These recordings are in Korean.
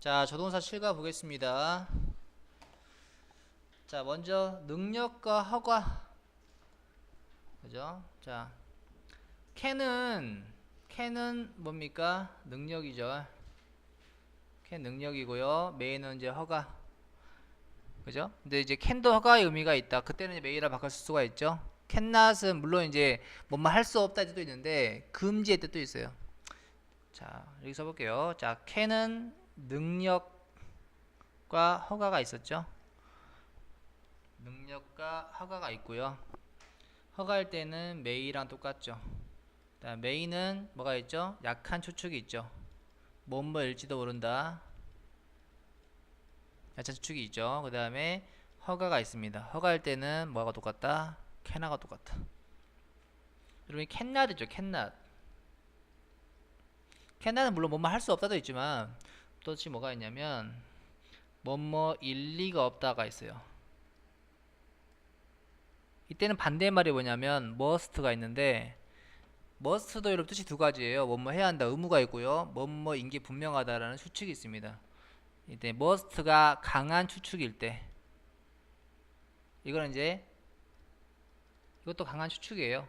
자, 조동사 7가 보겠습니다. 자, 먼저 능력과 허가. 그죠? 자, can은 뭡니까? 능력이죠. can 능력이고요. may는 이제 허가. 그죠? 근데 이제 can도 허가의 의미가 있다. 그때는 이제 may라 바꿀 수가 있죠. cannot은 물론 이제 뭐뭐 할 수 없다 뜻도 있는데 금지의 뜻도 있어요. 자, 여기 써볼게요. 자, can은 능력과 허가가 있었죠. 능력과 허가가 있고요. 허가할 때는 may랑 똑같죠. may는 뭐가 있죠? 약한 추측이 있죠. 뭐뭐일지도 모른다. 약한 추측이 있죠. 그 다음에 허가가 있습니다. 허가할 때는 뭐가 똑같다? cannot가 똑같다. 여러분 cannot이죠. cannot은 물론 뭐뭐 할 수 없다도 있지만 또 지금 뭐가 있냐면 뭐뭐 일 리가 없다가 있어요. 이때는 반대말이 뭐냐면 must가 있는데 must도 여러분 뜻이 두 가지예요. 뭐뭐 해야 한다 의무가 있고요. 뭐뭐인 게 분명하다라는 추측이 있습니다. 이때 must가 강한 추측일 때 이거는 이제 이것도 강한 추측이에요.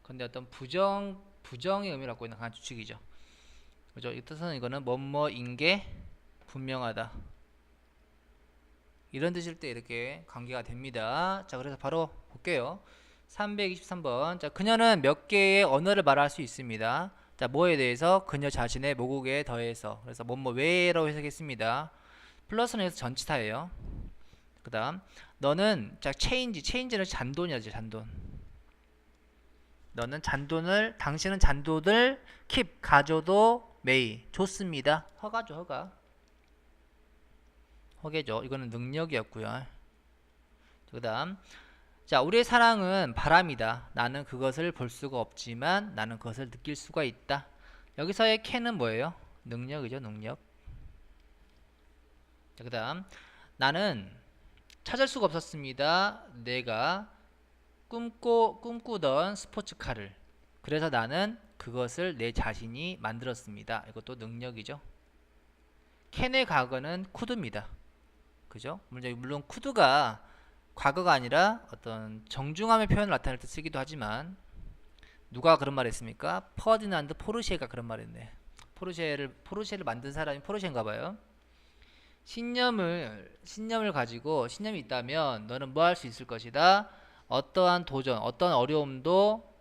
근데 어떤 부정의 의미를 갖고 있는 강한 추측이죠. 그죠? 이 뜻은 이거는 뭐뭐인 게 분명하다. 이런 뜻일 때 이렇게 관계가 됩니다. 자, 그래서 바로 볼게요. 323번. 자, 그녀는 몇 개의 언어를 말할 수 있습니다. 자, 뭐에 대해서? 그녀 자신의 모국에 더해서. 그래서 뭐뭐 외라고 해석했습니다. 플러스는 여기서 전치사예요. 그 다음 너는 자 체인지는 잔돈이야지. 잔돈. 너는 잔돈을 당신은 잔돈을 keep 가져도 may 좋습니다. 허가죠. 허게죠. 이거는 능력이었고요. 그 다음 자, 우리의 사랑은 바람이다. 나는 그것을 볼 수가 없지만 나는 그것을 느낄 수가 있다. 여기서의 can은 뭐예요? 능력이죠. 능력. 그 다음 나는 찾을 수가 없었습니다. 내가 꿈꾸던 스포츠카를. 그래서 나는 그것을 내 자신이 만들었습니다. 이것도 능력이죠. can의 과거는 could입니다. 그죠? 물론 could가 과거가 아니라 어떤 정중함의 표현을 나타낼 때 쓰기도 하지만 누가 그런 말 했습니까? 퍼디난드 포르쉐가 그런 말 했네. 포르쉐를 만든 사람이 포르쉐인가 봐요. 신념을 가지고 신념이 있다면 너는 뭐 할 수 있을 것이다. 어떠한 도전, 어떤 어려움도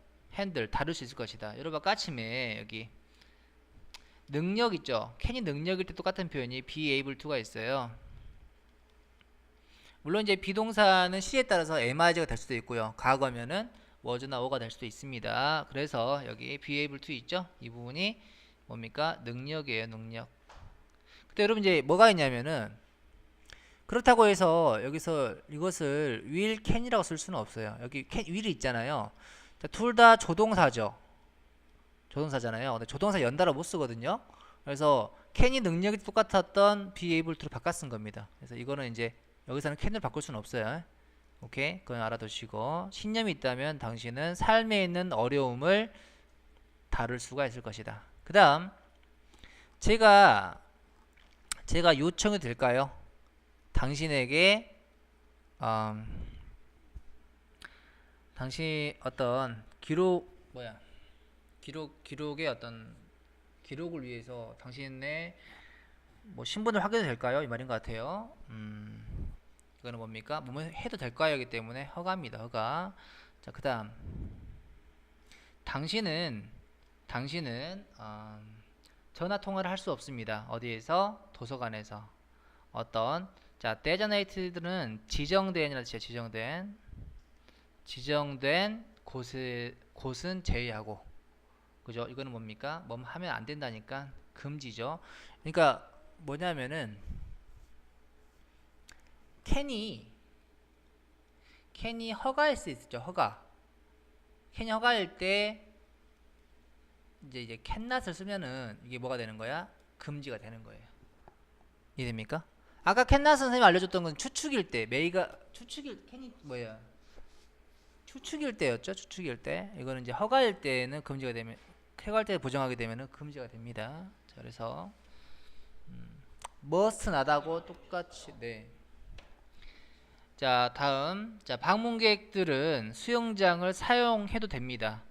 다룰 수 있을 것이다. 여러분 까침에 여기 능력 있죠. 캔이 능력일 때 똑같은 표현이 be able to가 있어요. 물론 이제 비동사는 시에 따라서 MIG가 될 수도 있고요. 과거면은 was나 were가 될 수도 있습니다. 그래서 여기 be able to 있죠. 이 부분이 뭡니까? 능력이에요. 능력. 근데 여러분 이제 뭐가 있냐면은 그렇다고 해서 여기서 이것을 will, can이라고 쓸 수는 없어요. 여기 will이 있잖아요. 둘 다 조동사죠. 조동사잖아요. 근데 조동사 연달아 못 쓰거든요. 그래서 can이 능력이 똑같았던 be able to로 바꿔 쓴 겁니다. 그래서 이거는 이제 여기서는 can을 바꿀 수는 없어요. 오케이? 그건 알아두시고 신념이 있다면 당신은 삶에 있는 어려움을 다룰 수가 있을 것이다. 그 다음 제가 요청이 될까요? 당신에게 당신 어떤 기록의 어떤 기록을 위해서 당신의 뭐 신분을 확인해도 될까요? 이 말인 것 같아요. 이거는 뭡니까? 뭐 해도 될까요? 이기 때문에 허가입니다. 허가. 자, 그다음 당신은 전화 통화를 할 수 없습니다. 어디에서? 도서관에서. 어떤 자, designate는 지정된이라는 뜻이에요. 지정된 곳은 제외하고. 그죠? 이거는 뭡니까? 뭐 하면 안 된다니까 금지죠. 그러니까 뭐냐면은 캔이 허가할 수 있죠. 캔이 허가할 때 이제 캔낫을 쓰면은 이게 뭐가 되는 거야? 금지가 되는 거예요. 이해됩니까? 아까 캔낫 선생님이 알려줬던 건 추측일 때 캔이 뭐야? 추측일 때였죠. 추측일 때. 이거는 이제 허가일 때는 금지가 되면 허가할 때 부정하게 되면은 금지가 됩니다. 자, 그래서 must not하고 똑같이 네. 자, 다음. 자, 방문객들은 수영장을 사용해도 됩니다.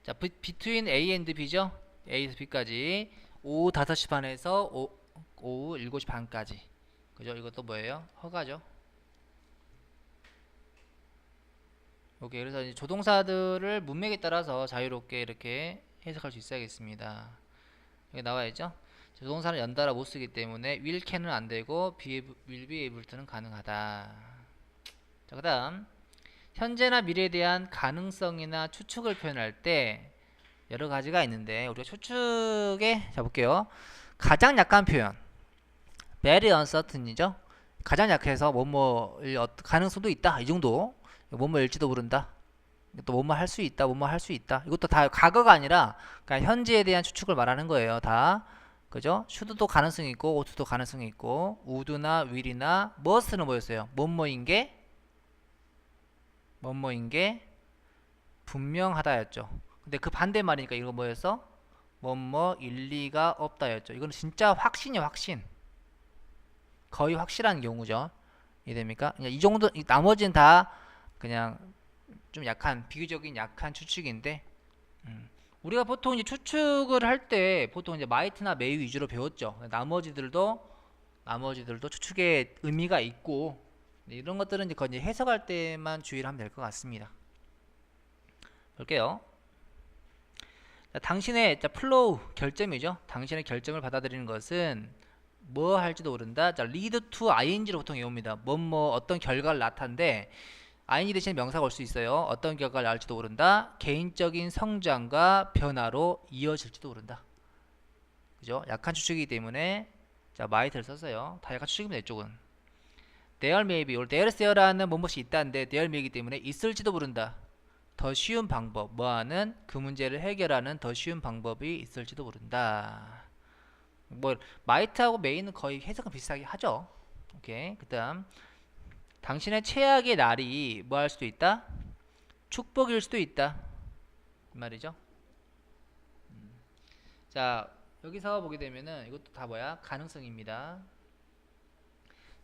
자, between A and B죠? A에서 B까지 오후 5시 반에서 오후 7시 반까지. 그죠? 이것도 뭐예요? 허가죠. 오케이. 그래서 이제 조동사들을 문맥에 따라서 자유롭게 이렇게 해석할 수 있어야겠습니다. 여기 나와야죠. 조동사를 연달아 못 쓰기 때문에 will can은 안 되고 will be able to는 가능하다. 자, 그다음 현재나 미래에 대한 가능성이나 추측을 표현할 때 여러 가지가 있는데 우리가 추측에 자 볼게요. 가장 약한 표현 very uncertain이죠. 가장 약해서 뭐뭐일 가능성도 있다. 이 정도. 뭐뭐일지도 모른다. 또 뭐뭐 할 수 있다. 뭐뭐 할 수 있다. 이것도 다 과거가 아니라 그러니까 현재에 대한 추측을 말하는 거예요. 다. 그죠? should도 가능성이 있고 ough도 가능성이 있고 would나 will이나 must는 뭐였어요? 뭐뭐인 게 분명하다였죠. 근데 그 반대말이니까 이거 뭐였어? 뭐뭐 일리가 없다였죠. 이건 진짜 확신이야, 확신. 거의 확실한 경우죠. 이해됩니까? 그냥 이 정도, 나머지는 다 그냥 좀 약한, 비교적인 약한 추측인데, 우리가 보통 이제 추측을 할 때 보통 이제 마이트나 메이 위주로 배웠죠. 나머지들도 추측의 의미가 있고, 이런 것들은 이제 거의 해석할 때만 주의를 하면 될 것 같습니다. 볼게요. 자, 당신의 플로우 결점이죠. 당신의 결점을 받아들이는 것은 뭐 할지도 모른다. 자, lead to ing로 보통 외웁니다. 뭐뭐 어떤 결과를 낳다인데 ing 대신에 명사가 올 수 있어요. 어떤 결과를 낳을지도 모른다. 개인적인 성장과 변화로 이어질지도 모른다. 그죠? 약한 추측이기 때문에 자, might를 썼어요. 다 약한 추측입니다. 이쪽은. there maybe, there's라는 뭐뭇이 있다는데 there may이기 때문에 있을지도 모른다. 더 쉬운 방법, 뭐하는 그 문제를 해결하는 더 쉬운 방법이 있을지도 모른다. 뭐 might하고 may는 거의 해석은 비슷하게 하죠. 오케이. 그다음 당신의 최악의 날이 뭐 할 수도 있다? 축복일 수도 있다. 이 말이죠. 자, 여기서 보게 되면은 이것도 다 뭐야? 가능성입니다.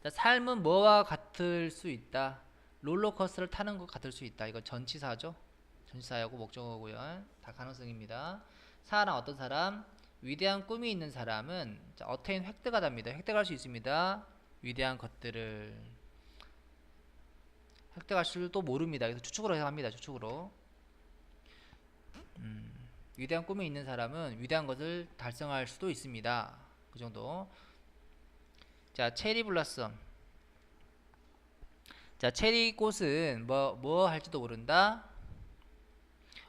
자, 삶은 뭐와 같을 수 있다. 롤러코스터를 타는 것 같을 수 있다. 이거 전치사죠. 전치사하고 목적어고요. 다 가능성입니다. 사람 어떤 사람? 위대한 꿈이 있는 사람은 자, 어테인 획득하답니다. 획득할 수 있습니다. 위대한 것들을 획득할 줄도 모릅니다. 그래서 추측으로 해석합니다. 추측으로. 위대한 꿈이 있는 사람은 위대한 것을 달성할 수도 있습니다. 그 정도. 자, 체리 블라썸. 자, 체리 꽃은 뭐 할지도 모른다.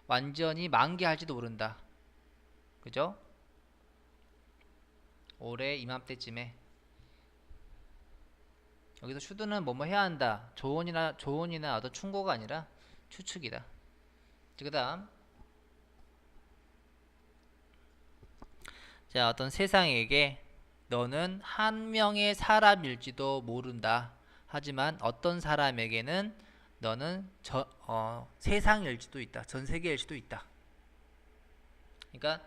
완전히 만개할지도 모른다. 그죠? 올해 이맘때쯤에. 여기서 슈드는 뭐뭐 해야 한다. 조언이나 어떤 충고가 아니라 추측이다. 그다음 자, 어떤 세상에게 너는 한 명의 사람일지도 모른다. 하지만 어떤 사람에게는 너는 세상일지도 있다. 전 세계일 수도 있다. 그러니까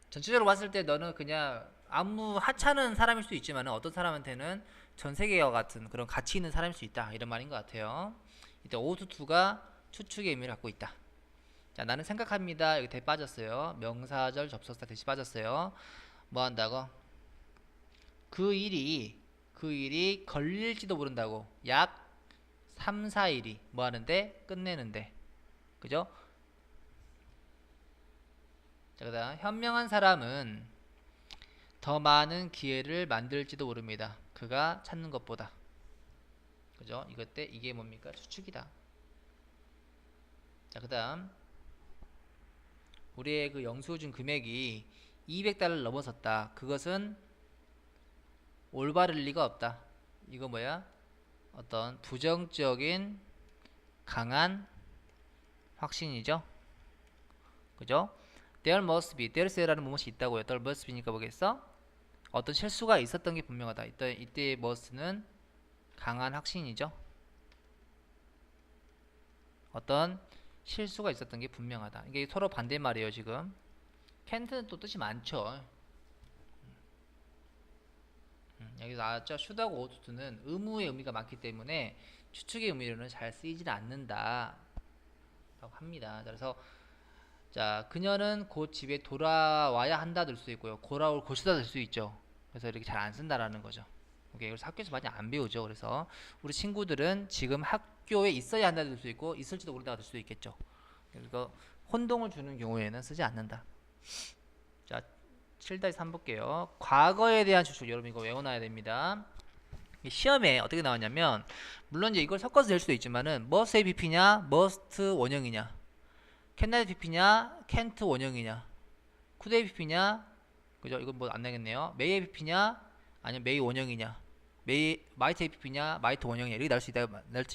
전체적으로 봤을 때 너는 그냥 아무 하찮은 사람일 수도 있지만 어떤 사람한테는 전 세계와 같은 그런 가치 있는 사람일 수 있다. 이런 말인 것 같아요. 이때 오투투가 추측의 의미를 갖고 있다. 자, 나는 생각합니다. 여기 대 빠졌어요. 명사절 접속사 대시 빠졌어요. 뭐 한다고? 그 일이 걸릴지도 모른다고. 약 3, 4일이 뭐 하는데? 끝내는데. 그죠? 자, 그다음 현명한 사람은 더 많은 기회를 만들지도 모릅니다. 그가 찾는 것보다. 그죠? 이게 뭡니까? 추측이다. 자, 그다음 우리의 그 영수증 금액이 200달러를 넘어섰다. 그것은 올바를 리가 없다. 이거 뭐야? 어떤 부정적인 강한 확신이죠. 그죠? There must be, there's라는 무엇이 있다고요. There must be니까 뭐겠어? 어떤 실수가 있었던 게 분명하다. 이때 must는 강한 확신이죠. 어떤 실수가 있었던 게 분명하다. 이게 서로 반대말이에요 지금. can't는 또 뜻이 많죠. 여기 나왔죠. should하고 ought to는 의무의 의미가 많기 때문에 추측의 의미로는 잘 쓰이질 않는다 라고 합니다. 그래서 자, 그녀는 곧 집에 돌아와야 한다 될 수 있고요. 돌아올 것이다 될 수 있죠. 그래서 이렇게 잘 안 쓴다라는 거죠. 오케이. 그래서 학교에서 많이 안 배우죠. 그래서 우리 친구들은 지금 학교에 있어야 한다 될 수 있고 있을지도 모른다 될 수 있겠죠. 그래서 혼동을 주는 경우에는 쓰지 않는다. 자, 7-3 볼게요. 과거에 대한 추측. 여러분 이거 외워놔야 됩니다. 시험에 어떻게 나왔냐면 물론 이제 이걸 섞어서 낼 수도 있지만은 must의 BP냐 must 원형이냐 캔나의 BP냐 캔트 원형이냐 쿠드의 BP냐 그죠? 이건 뭐 안 나겠네요. 메이의 BP냐 아니면 메이 원형이냐 마이트의 BP냐 마이트 원형이냐 이렇게 날 수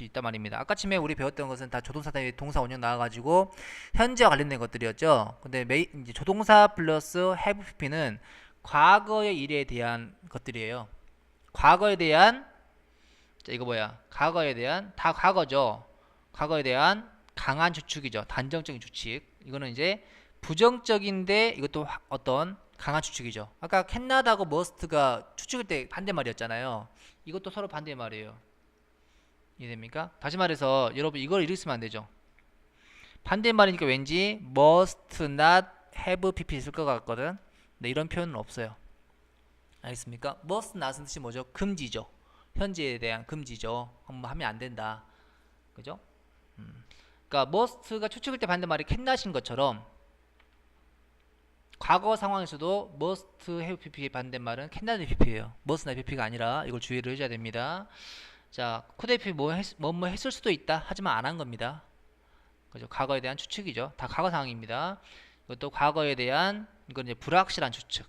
있단 말입니다. 아까 침에 우리 배웠던 것은 다 조동사 대비 동사 원형 나와가지고 현재와 관련된 것들이었죠. 근데 이제 조동사 플러스 have BP는 과거의 일에 대한 것들이에요. 과거에 대한 자 이거 뭐야 과거에 대한 다 과거죠. 과거에 대한 강한 추측이죠. 단정적인 추측. 이거는 이제 부정적인데 이것도 어떤 강한 추측이죠. 아까 캔나다고 머스트가 추측일 때 반대말이었잖아요. 이것도 서로 반대말이에요. 이해됩니까? 다시 말해서 여러분 이걸 이렇게 쓰면 안 되죠. 반대말이니까 왠지 must not have pp 있을 것 같거든. 근데 이런 표현은 없어요. 알겠습니까? must not은 뜻이 뭐죠? 금지죠. 현재에 대한 금지죠. 하면 안 된다. 그죠? 그러니까 must가 추측일 때 반대말이 캔낫인 것처럼 과거 상황에서도 must have pp의 반대말은 cannot have pp예요. must not have pp가 아니라 이걸 주의를 해줘야 됩니다. 자, could have 뭐 했을 수도 있다. 하지만 안 한 겁니다. 그죠? 과거에 대한 추측이죠. 다 과거 상황입니다. 이것도 과거에 대한 이건 이제 불확실한 추측.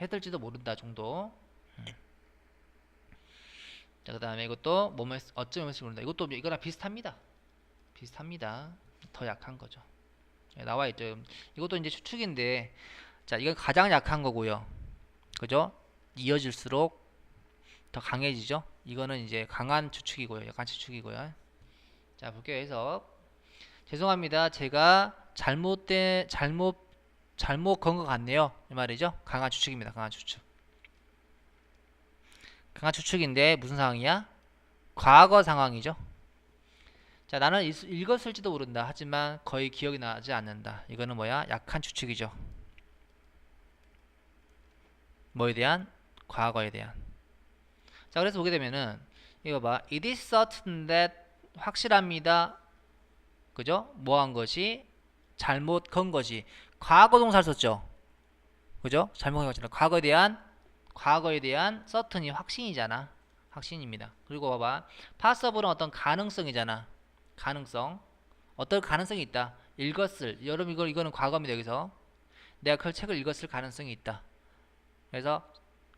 했을지도 모른다 정도. 자, 그 다음에 이것도 어쩌면 했을지 모른다. 이것도 이거랑 비슷합니다. 더 약한 거죠. 나와 있죠. 이것도 이제 추측인데, 자, 이건 가장 약한 거고요. 그죠? 이어질수록 더 강해지죠. 이거는 이제 강한 추측이고요. 약한 추측이고요. 자, 볼게요. 해석. 죄송합니다. 제가 잘못 건 것 같네요. 이 말이죠. 강한 추측입니다. 강한 추측. 강한 추측인데 무슨 상황이야? 과거 상황이죠. 자, 나는 읽었을지도 모른다. 하지만 거의 기억이 나지 않는다. 이거는 뭐야? 약한 추측이죠. 뭐에 대한? 과거에 대한. 자, 그래서 보게 되면은 이거 봐. It is certain that 확실합니다. 그죠? 뭐 한 것이 잘못 건 것이 과거 동사를 썼죠. 그죠? 잘못 건 것이 과거에 대한 certain이 확신이잖아. 확신입니다. 그리고 봐봐. possible은 어떤 가능성이잖아. 가능성. 어떤 가능성이 있다. 읽었을. 여러분 이거는 과거입니다. 여기서. 내가 그 책을 읽었을 가능성이 있다. 그래서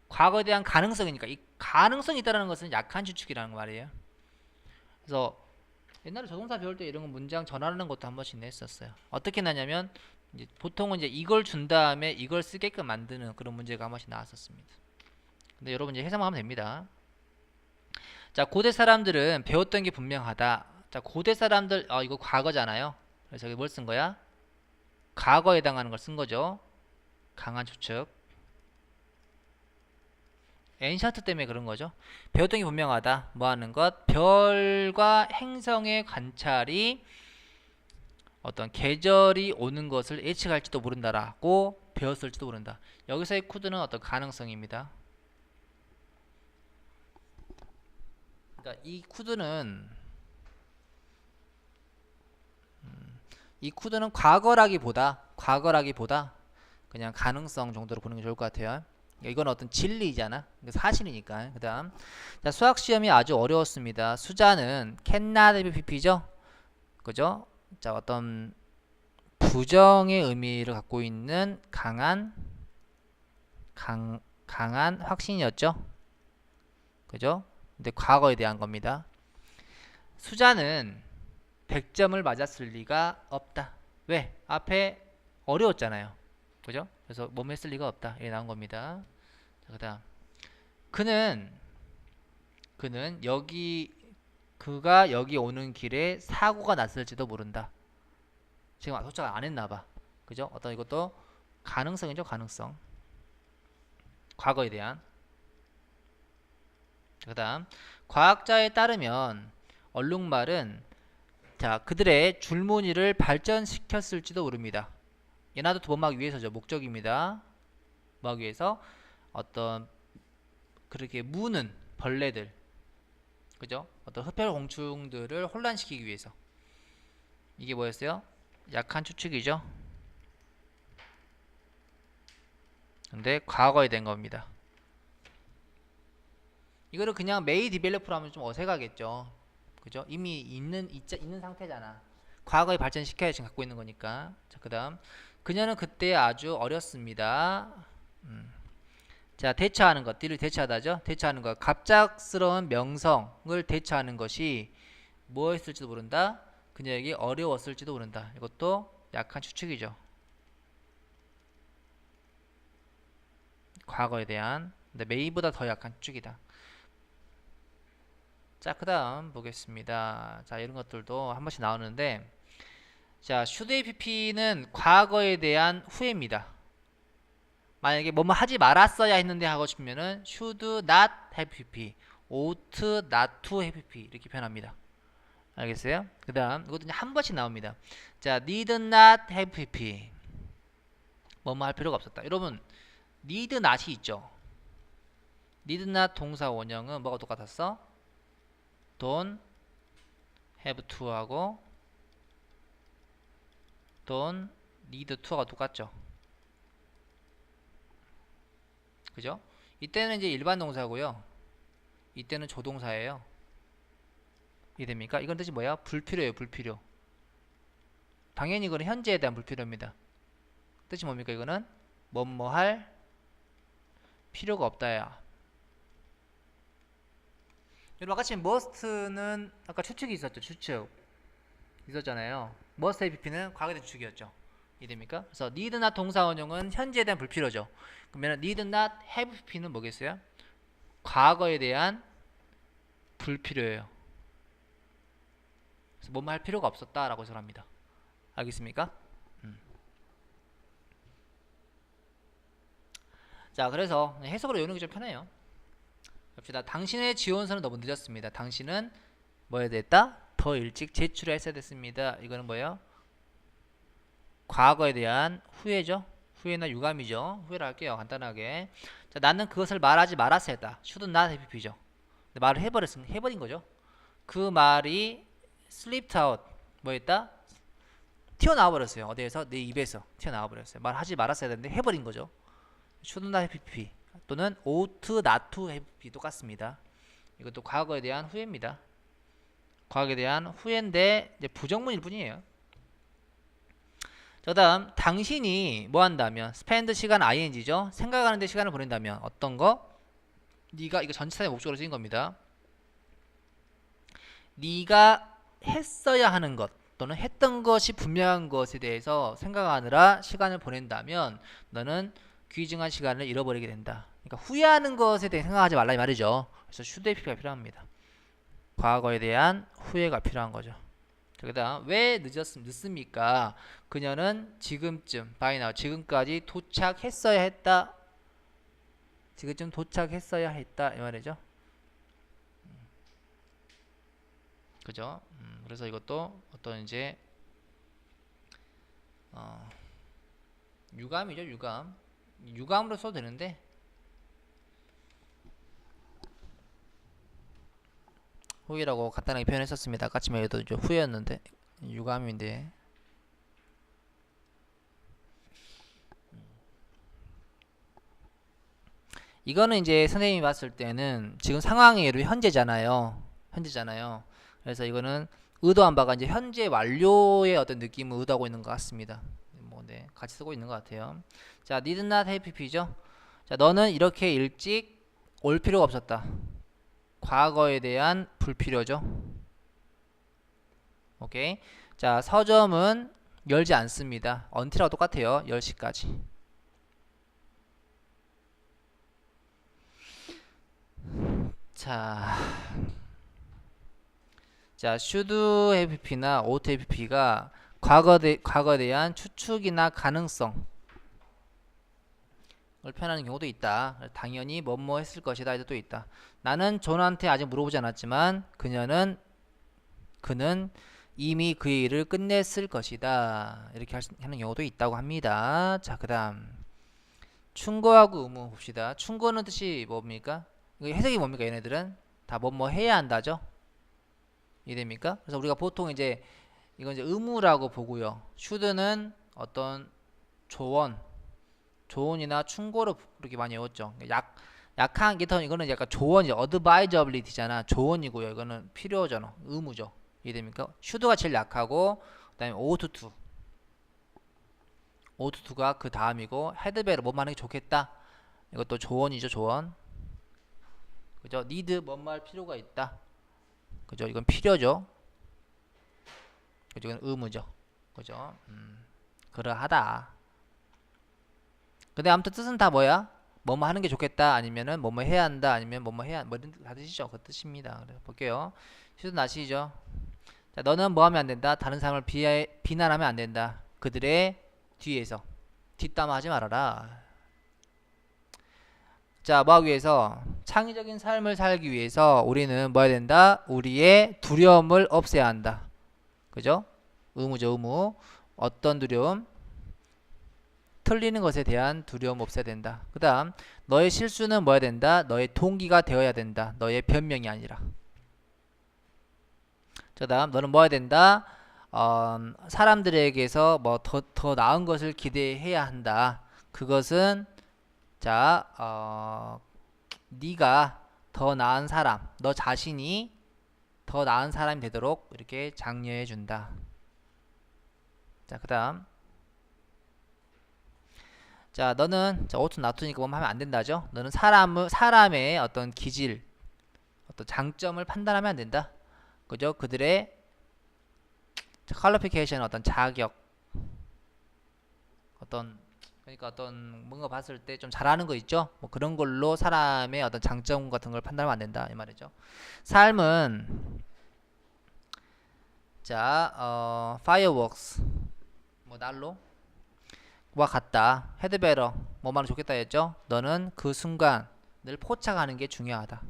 과거에 대한 가능성이니까 이 가능성이 있다는 것은 약한 추측이라는 말이에요. 그래서 옛날에 조동사 배울 때 이런 거 문장 전환하는 것도 한 번씩 냈었어요. 어떻게 나냐면 이제 보통은 이제 이걸 준 다음에 이걸 쓰게끔 만드는 그런 문제가 한 번씩 나왔었습니다. 근데 여러분 이제 해석만 하면 됩니다. 자, 고대 사람들은 배웠던 게 분명하다. 자, 고대 사람들 이거 과거잖아요. 그래서 여기 뭘 쓴 거야? 과거에 해당하는 걸 쓴 거죠. 강한 추측. 엔션트 때문에 그런 거죠. 배웠던 게 분명하다. 뭐 하는 것? 별과 행성의 관찰이 어떤 계절이 오는 것을 예측할지도 모른다라고 배웠을지도 모른다. 여기서의 쿠드는 어떤 가능성입니다. 그러니까 이 쿠드는 과거라기보다 그냥 가능성 정도로 보는 게 좋을 것 같아요. 이건 어떤 진리잖아. 사실이니까. 그 다음. 자, 수학 시험이 아주 어려웠습니다. 수자는 cannot have pp죠? 그죠? 자, 어떤 부정의 의미를 갖고 있는 강한 확신이었죠? 그죠? 근데 과거에 대한 겁니다. 수자는 100점을 맞았을 리가 없다. 왜? 앞에 어려웠잖아요. 그죠? 그래서 몸에 쓸 리가 없다. 이게 나온 겁니다. 그 다음. 그가 여기 오는 길에 사고가 났을지도 모른다. 지금 도착 안 했나봐. 그죠? 어떤 이것도 가능성이죠. 가능성. 과거에 대한. 그다음 과학자에 따르면 얼룩말은 자 그들의 줄무늬를 발전시켰을지도 모릅니다. 얘나도 도범하기 위해서죠. 목적입니다. 뭐하기 위해서 어떤 그렇게 무는 벌레들 그죠? 어떤 흡혈공충들을 혼란시키기 위해서 이게 뭐였어요? 약한 추측이죠. 근데 과거에 된 겁니다. 이거를 그냥 메이 디벨로퍼로 하면 좀 어색하겠죠. 그죠? 이미 있는 상태잖아. 과거에 발전시켜야 지금 갖고 있는 거니까. 자, 그다음 그녀는 그때 아주 어렸습니다. 자, 대처하는 것, 딜을 대처하다죠. 대처하는 것, 갑작스러운 명성을 대처하는 것이 무엇일지도 모른다. 그녀에게 어려웠을지도 모른다. 이것도 약한 추측이죠. 과거에 대한 근데 메이보다 더 약한 추측이다. 자, 그 다음 보겠습니다. 자, 이런 것들도 한 번씩 나오는데 자, should app는 과거에 대한 후회입니다. 만약에 뭐뭐 하지 말았어야 했는데 하고 싶으면은 should not have pp, ought not to have pp 이렇게 표현합니다. 알겠어요? 그 다음 이것도 한 번씩 나옵니다. 자, need not have pp 뭐뭐 할 필요가 없었다. 여러분 need not이 있죠. need not 동사 원형은 뭐가 똑같았어? don't have to 하고 don't need to가 똑같죠. 그죠? 이때는 이제 일반 동사고요. 이때는 조동사예요. 이해됩니까? 이건 뜻이 뭐야? 불필요해요. 불필요. 당연히 이거는 현재에 대한 불필요입니다. 뜻이 뭡니까? 이거는 뭐뭐 할 필요가 없다야. 여러분 아까 지금 must는 아까 추측이 있었죠. 추측 있었잖아요. must have pp는 과거의 추측이었죠. 이해됩니까? 그래서 need not 동사 원형은 현재에 대한 불필요죠. 그러면 need not have pp는 뭐겠어요? 과거에 대한 불필요해요. 그래서 뭐뭐 할 필요가 없었다라고 해석합니다. 알겠습니까? 자, 그래서 해석으로 외우는 게 좀 편해요. 봅시다. 당신의 지원서는 너무 늦었습니다. 당신은 뭐 해야 됐다? 더 일찍 제출했어야 됐습니다. 이거는 뭐예요? 과거에 대한 후회죠. 후회나 유감이죠. 후회를 할게요. 간단하게. 자, 나는 그것을 말하지 말았어야 했다. should not have pp죠. 말을 해버린 거죠. 그 말이 slipped out. 뭐 했다? 튀어나와 버렸어요. 어디에서? 내 입에서 튀어나와 버렸어요. 말하지 말았어야 되는데 해버린 거죠. should not have pp 또는 ought not to have pp 똑같습니다. 이것도 과거에 대한 후회입니다. 과거에 대한 후회인데 이제 부정문일 뿐이에요. 그 다음 당신이 뭐 한다면 spend 시간 ing죠. 생각하는데 시간을 보낸다면 어떤 거? 네가 이거 전치사의 목적으로 쓰인 겁니다. 네가 했어야 하는 것 또는 했던 것이 분명한 것에 대해서 생각하느라 시간을 보낸다면 너는 귀중한 시간을 잃어버리게 된다. 그러니까 후회하는 것에 대해 생각하지 말라 이 말이죠. 그래서 should have가 필요합니다. 과거에 대한 후회가 필요한 거죠. 그 다음 왜 늦습니까? 그녀는 지금쯤 by now 지금까지 도착했어야 했다. 지금쯤 도착했어야 했다 이 말이죠. 그죠? 그래서 이것도 어떤 이제 유감이죠. 유감으로 써도 되는데 후회라고 간단하게 표현했었습니다. 아까쯤에 해도 좀 후회였는데 유감인데 이거는 이제 선생님이 봤을 때는 지금 상황이 현재잖아요. 그래서 이거는 의도한 바가 이제 현재 완료의 어떤 느낌을 의도하고 있는 것 같습니다. 뭐 네, 같이 쓰고 있는 것 같아요. 자, need not have pp죠. 자, 너는 이렇게 일찍 올 필요가 없었다. 과거에 대한 불필요죠. 오케이. 자, 서점은 열지 않습니다. until하고 똑같아요. 10시까지. 자, should have pp나 ought have pp가 과거에 대한 추측이나 가능성을 표현하는 경우도 있다. 당연히 뭐뭐 했을 것이다 해도 또 있다. 나는 존한테 아직 물어보지 않았지만 그는 이미 그의 일을 끝냈을 것이다. 이렇게 하는 경우도 있다고 합니다. 자, 그 다음 충고하고 의무 봅시다. 충고는 뜻이 뭡니까? 이거 해석이 뭡니까? 얘네들은 다 뭐뭐 해야 한다죠. 이해됩니까? 그래서 우리가 보통 이제 이건 이제 의무라고 보고요. should는 어떤 조언이나 충고로 그렇게 많이 외웠죠. 약한 게 더 이거는 약간 조언이 advisability잖아. 조언이고요. 이거는 필요잖아. 의무죠. 이해됩니까? should가 제일 약하고 그다음에 ought to가 그 다음이고 had better 뭐뭐 하는 게 좋겠다. 이것도 조언이죠. 조언. 그죠? need 뭐뭐 할 필요가 있다. 그죠? 이건 필요죠. 그죠? 이건 의무죠. 그죠? 그러하다. 근데 아무튼 뜻은 다 뭐야? 뭐뭐 하는 게 좋겠다. 아니면은 뭐뭐 해야 한다. 아니면 뭐뭐 해야 뭐든 다 뜻이죠. 그 뜻입니다. 그래서 볼게요. 시도 아시죠? 자, 너는 뭐 하면 안 된다. 다른 사람을 비난하면 안 된다. 그들의 뒤에서 뒷담화하지 말아라. 자, 뭐 하기 위해서? 창의적인 삶을 살기 위해서 우리는 뭐 해야 된다? 우리의 두려움을 없애야 한다. 그죠? 의무죠, 의무. 어떤 두려움? 틀리는 것에 대한 두려움 없애야 된다. 그 다음 너의 실수는 뭐 해야 된다? 너의 동기가 되어야 된다. 너의 변명이 아니라. 그 다음 너는 뭐 해야 된다? 사람들에게서 뭐 더 나은 것을 기대해야 한다. 그것은 자 네가 더 나은 사람, 너 자신이 더 나은 사람이 되도록 이렇게 장려해 준다. 자, 그 다음 자, 너는 오투 나투니까 뭐 하면 안 된다죠? 너는 사람의 어떤 기질, 어떤 장점을 판단하면 안 된다. 그죠? 그들의 퀄리피케이션, 어떤 자격, 그러니까 어떤 뭔가 봤을 때 좀 잘하는 거 있죠? 뭐 그런 걸로 사람의 어떤 장점 같은 걸 판단하면 안 된다 이 말이죠. 삶은 fireworks 뭐 난로 와 같다. 헤드베러 뭐만 좋겠다 했죠. 너는 그 순간을 포착하는 게 중요하다.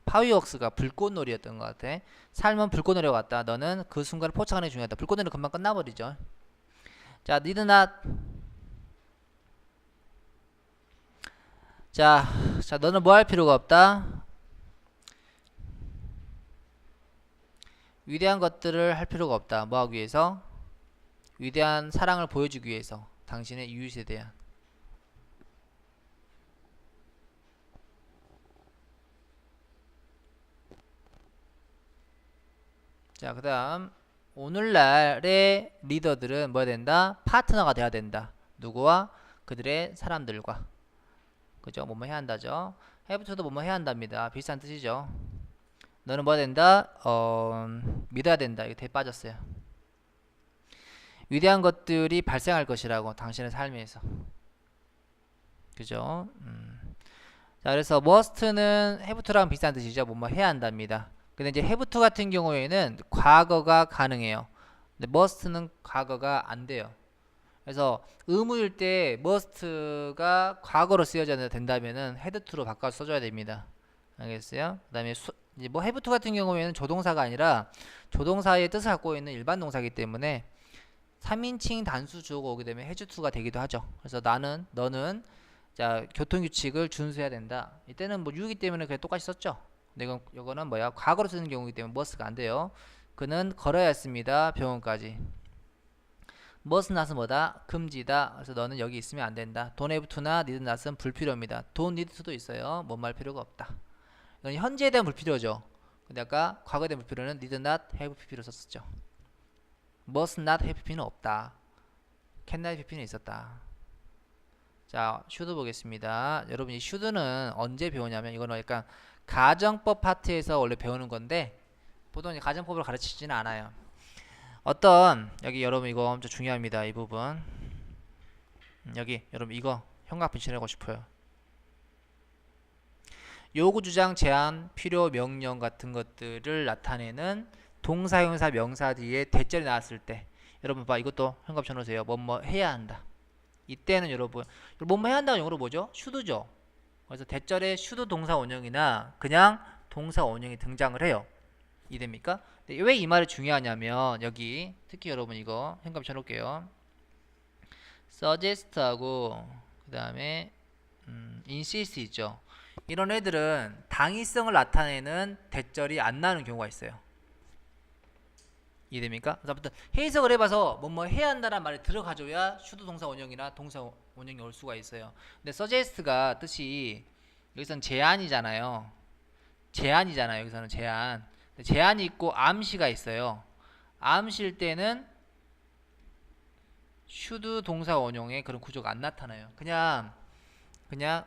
파이어웍스가 불꽃놀이였던 것 같아. 삶은 불꽃놀이와 같다. 너는 그 순간을 포착하는 게 중요하다. 불꽃놀이는 금방 끝나버리죠. 자, need not. 자, 너는 뭐 할 필요가 없다. 위대한 것들을 할 필요가 없다. 뭐 하기 위해서? 위대한 사랑을 보여주기 위해서. 당신의 이웃에 대한. 자, 그 다음 오늘날의 리더들은 뭐 해야 된다? 파트너가 돼야 된다. 누구와? 그들의 사람들과. 그죠? 뭐뭐 해야 한다죠. have to도 뭐뭐 해야 한답니다. 비슷한 뜻이죠. 너는 뭐 해야 된다? 믿어야 된다. 이거 대 빠졌어요. 위대한 것들이 발생할 것이라고 당신의 삶에서. 그죠? 자, 그래서 must는 have to랑 비슷한 뜻이죠. 뭐뭐 해야 한답니다. 근데 이제 have to 같은 경우에는 과거가 가능해요. 근데 must는 과거가 안 돼요. 그래서 의무일 때 must가 과거로 쓰여져야 된다면은 had to로 바꿔 써줘야 됩니다. 알겠어요? 그 다음에 이제 뭐 have to 같은 경우에는 조동사가 아니라 조동사의 뜻을 갖고 있는 일반 동사이기 때문에 3인칭 단수 주어가 오게 되면 has to가 되기도 하죠. 그래서 너는 자, 교통규칙을 준수해야 된다. 이때는 뭐 유이기 때문에 그냥 똑같이 썼죠. 근데 이거는 뭐야? 과거로 쓰는 경우이기 때문에 must가 안 돼요. 그는 걸어야 했습니다. 병원까지. must not은 뭐다? 금지다. 그래서 너는 여기 있으면 안 된다. don't have to나 need not은 불필요입니다. don't need to도 있어요. 뭐 말 필요가 없다. 이건 현재에 대한 불필요죠. 근데 아까 과거에 대한 불필요는 need not have pp로 썼었죠. must not have pp는 없다. can not have pp는 있었다. 자, should 보겠습니다. 여러분 이 should는 언제 배우냐면 이거는 약간 가정법 파트에서 원래 배우는 건데 보통 이제 가정법을 가르치지는 않아요. 여기 여러분 이거 엄청 중요합니다. 이 부분 여기 여러분 이거 형광펜 칠하고 싶어요. 요구, 주장, 제한, 필요, 명령 같은 것들을 나타내는 동사, 형사, 명사 뒤에 대절이 나왔을 때 여러분 봐, 이것도 현금 쳐놓으세요. 뭐뭐 해야 한다. 이때는 여러분 뭐뭐 해야 한다가 영어로 뭐죠? 슈드죠. 그래서 대절에 슈드 동사 원형이나 그냥 동사 원형이 등장을 해요. 이해됩니까? 왜 이 말이 중요하냐면 여기 특히 여러분 이거 현금 쳐놓을게요. suggest하고 그 다음에 insist 있죠. 이런 애들은 당위성을 나타내는 대절이 안 나오는 경우가 있어요. 이해됩니까? 그래서 아무튼 해석을 해봐서 뭐뭐 해야 한다는 말이 들어가줘야 슈드 동사 원형이나 동사 원형이 올 수가 있어요. 근데 suggest가 뜻이 여기서는 제안이잖아요. 제안이잖아요. 여기서는 제안. 제안이 있고 암시가 있어요. 암시일 때는 슈드 동사 원형의 그런 구조가 안 나타나요. 그냥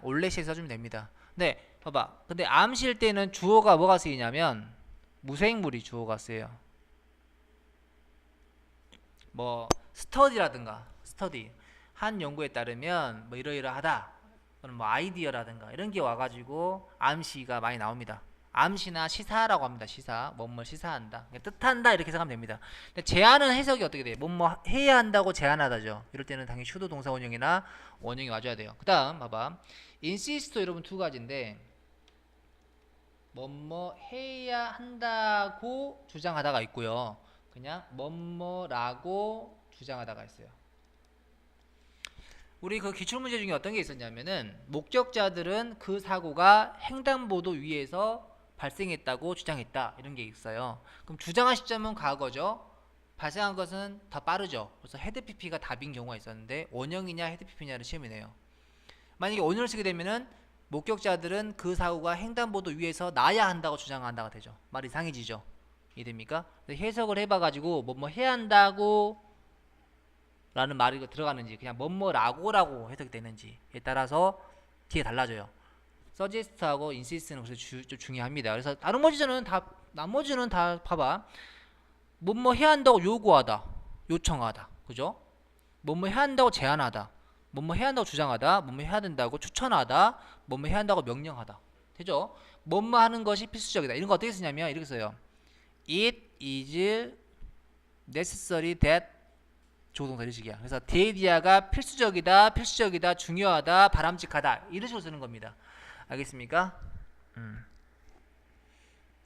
올레시에 써주면 됩니다. 근데 봐봐. 근데 암시일 때는 주어가 뭐가 쓰이냐면 무생물이 주어가 쓰여요. 뭐 스터디라든가 스터디 한 연구에 따르면 뭐 이러이러하다 또는 뭐 아이디어라든가 이런 게 와가지고 암시가 많이 나옵니다. 암시나 시사라고 합니다. 시사 뭐뭐 시사한다 뜻한다 이렇게 생각하면 됩니다. 근데 제안은 해석이 어떻게 돼요? 뭐뭐 해야 한다고 제안하다죠. 이럴 때는 당연히 슈도 동사 원형이나 원형이 와줘야 돼요. 그 다음 봐봐 insist 여러분 두 가지인데 뭐뭐 해야 한다고 주장하다가 있고요. 그냥 뭐뭐라고 주장하다가 있어요. 우리 그 기출문제 중에 어떤 게 있었냐면은 목적자들은 그 사고가 횡단보도 위에서 발생했다고 주장했다 이런 게 있어요. 그럼 주장한 시점은 과거죠. 발생한 것은 더 빠르죠. 그래서 헤드 PP가 답인 경우가 있었는데 원형이냐 헤드 PP냐는 시험이네요. 만약에 원형을 쓰게 되면은 목격자들은 그 사고가 횡단보도 위에서 나야 한다고 주장한다가 되죠. 말이 이상해지죠. 이해됩니까? 해석을 해봐가지고 뭐뭐 해야 한다고 라는 말이 들어가는지 그냥 뭐뭐라고라고 해석이 되는지에 따라서 뒤에 달라져요. suggest하고 insist는 그래서 좀 중요합니다. 그래서 나머지는 다 봐봐. 뭐뭐 해야 한다고 요구하다, 요청하다, 그죠? 뭐뭐 해야 한다고 제안하다, 뭐뭐 해야 한다고 주장하다, 뭐뭐 해야 된다고 추천하다, 뭐뭐 해야 한다고 명령하다. 되죠? 뭐뭐 하는 것이 필수적이다. 이런 거 어떻게 쓰냐면 이렇게 써요. It is necessary that 조동사 이식이야. 그래서 데이디아가 필수적이다, 중요하다, 바람직하다 이런 식으로 쓰는 겁니다. 알겠습니까?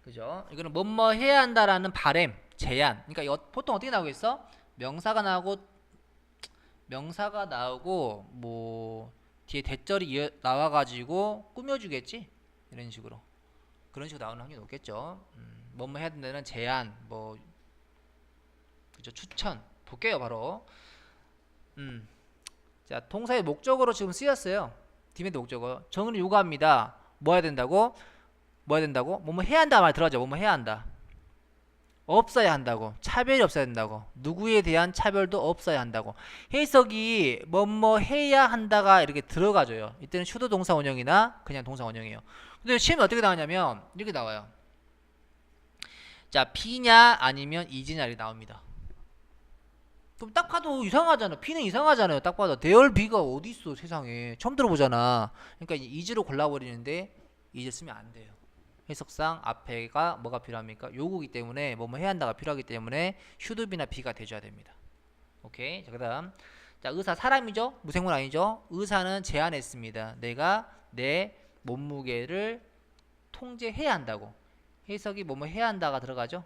그죠? 이거는 뭐뭐 해야 한다라는 바램, 제안. 그러니까 이거 보통 어떻게 나오겠어? 명사가 나오고 뭐 뒤에 대절이 나와가지고 꾸며주겠지? 이런 식으로. 그런 식으로 나오는 확률이 높겠죠. 뭐뭐 해야 된다는 제안, 뭐 그죠? 추천. 볼게요, 바로. 자, 동사의 목적으로 지금 쓰였어요. 디맨드 목적어. 정의를 요구합니다. 뭐 해야 된다고? 뭐뭐 해야 한다 말 들어가죠. 뭐뭐 해야 한다. 없어야 한다고. 차별이 없어야 된다고. 누구에 대한 차별도 없어야 한다고. 해석이 뭐뭐 해야 한다가 이렇게 들어가줘요. 이때는 슈도 동사 원형이나 그냥 동사 원형이에요. 근데 시험이 어떻게 나오냐면 이렇게 나와요. 자, B냐 아니면 이지냐 이렇게 나옵니다. 그럼 딱 봐도 이상하잖아. B는 이상하잖아요. 딱 봐도 대열 B가 어디 있어 세상에. 처음 들어보잖아. 그러니까 이제 이즈로 골라버리는데 이즈 쓰면 안 돼요. 해석상 앞에가 뭐가 필요합니까? 요구기 때문에 뭐뭐 해야 한다가 필요하기 때문에 shouldbe나 be가 돼줘야 됩니다. 오케이. 자, 그다음 자 의사 사람이죠? 무생물 아니죠? 의사는 제안했습니다. 내가 내 몸무게를 통제해야 한다고. 해석이 뭐뭐 해야 한다가 들어가죠?